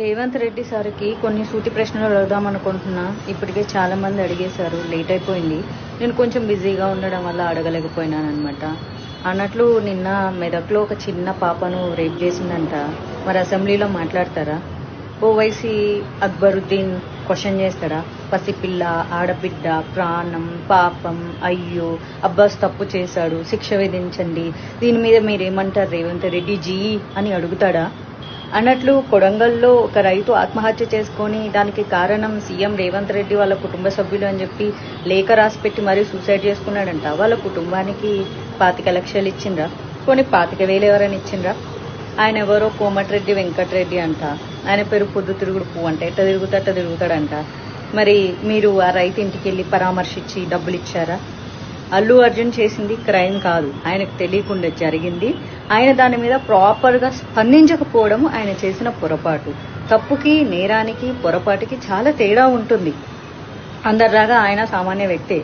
రేవంత్ రెడ్డి సార్కి కొన్ని సూటి ప్రశ్నలు అడుగుదాం అనుకుంటున్నా. ఇప్పటికే చాలా మంది అడిగేశారు, లేట్ అయిపోయింది. నేను కొంచెం బిజీగా ఉండడం వల్ల అడగలేకపోయినాను అనమాట. అన్నట్లు నిన్న మెదక్లో ఒక చిన్న పాపను రేప్ చేసిందంట. మరి అసెంబ్లీలో మాట్లాడతారా? ఓవైసీ అక్బరుద్దీన్ క్వశ్చన్ చేస్తాడా? పసిపిల్ల, ఆడబిడ్డ, ప్రాణం, పాపం, అయ్యో అబ్బాస్ తప్పు చేశాడు, శిక్ష విధించండి, దీని మీద మీరేమంటారు రేవంత్ రెడ్డి జీ అని అడుగుతాడా? అన్నట్లు కొడంగల్లో ఒక రైతు ఆత్మహత్య చేసుకొని దానికి కారణం సీఎం రేవంత్ రెడ్డి వాళ్ళ కుటుంబ సభ్యులు అని చెప్పి లేఖ రాసిపెట్టి మరీ సూసైడ్ చేసుకున్నాడంట. వాళ్ళ కుటుంబానికి 25 లక్షలు ఇచ్చిండ్రా? కొన్ని 25,000 ఎవరైనా ఇచ్చిండ్రా? ఆయన ఎవరో కోమటిరెడ్డి వెంకటరెడ్డి అంట. ఆయన పేరు పొద్దు తిరుగుడు పువ్వు అంట. ఎట్ట తిరుగుతాడంట. మరి మీరు ఆ రైతు ఇంటికి వెళ్ళి పరామర్శించి డబ్బులు ఇచ్చారా? అల్లు అర్జున్ చేసింది క్రైమ్ కాదు, ఆయనకు తెలియకుండా జరిగింది. ఆయన దాని మీద ప్రాపర్గా స్పందించకపోవడం ఆయన చేసిన పొరపాటు. తప్పుకి, నేరానికి, పొరపాటుకి చాలా తేడా ఉంటుంది. అందరిలాగా ఆయన సామాన్య వ్యక్తే.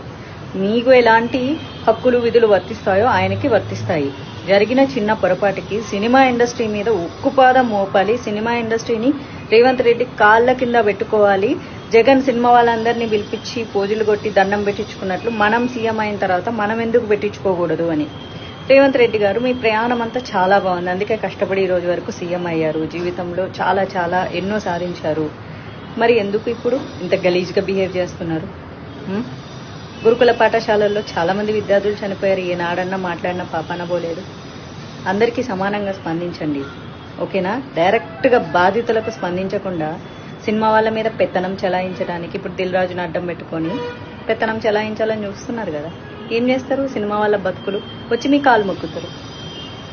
మీకు ఎలాంటి హక్కులు విధులు వర్తిస్తాయో ఆయనకి వర్తిస్తాయి. జరిగిన చిన్న పొరపాటుకి సినిమా ఇండస్ట్రీ మీద ఉక్కుపాదం మోపాలి. సినిమా ఇండస్ట్రీని రేవంత్ రెడ్డి కాళ్ళ కింద పెట్టుకోవాలి. జగన్ సినిమా వాళ్ళందరినీ పిలిపించి పోజులు కొట్టి దండం పెట్టించుకున్నట్లు మనం సీఎం అయిన తర్వాత మనం ఎందుకు పెట్టించుకోకూడదు అని. రేవంత్ రెడ్డి గారు, మీ ప్రయాణం అంతా చాలా బాగుంది, అందుకే కష్టపడి ఈ రోజు వరకు సీఎం అయ్యారు. జీవితంలో చాలా చాలా ఎన్నో సాధించారు. మరి ఎందుకు ఇప్పుడు ఇంత గలీజ్గా బిహేవ్ చేస్తున్నారు? గురుకుల పాఠశాలల్లో చాలా మంది విద్యార్థులు చనిపోయారు. ఏనాడన్నా మాట్లాడినా పాపాన పోలేదు. అందరికీ సమానంగా స్పందించండి, ఓకేనా? డైరెక్ట్గా బాధితులకు స్పందించకుండా సినిమా వాళ్ళ మీద పెత్తనం చెలాయించడానికి ఇప్పుడు దిల్ రాజును అడ్డం పెట్టుకొని పెత్తనం చెలాయించాలని చూస్తున్నారు కదా. ఏం చేస్తారు? సినిమా వాళ్ళ బతుకులు వచ్చి మీ కాలు మొక్కుతారు.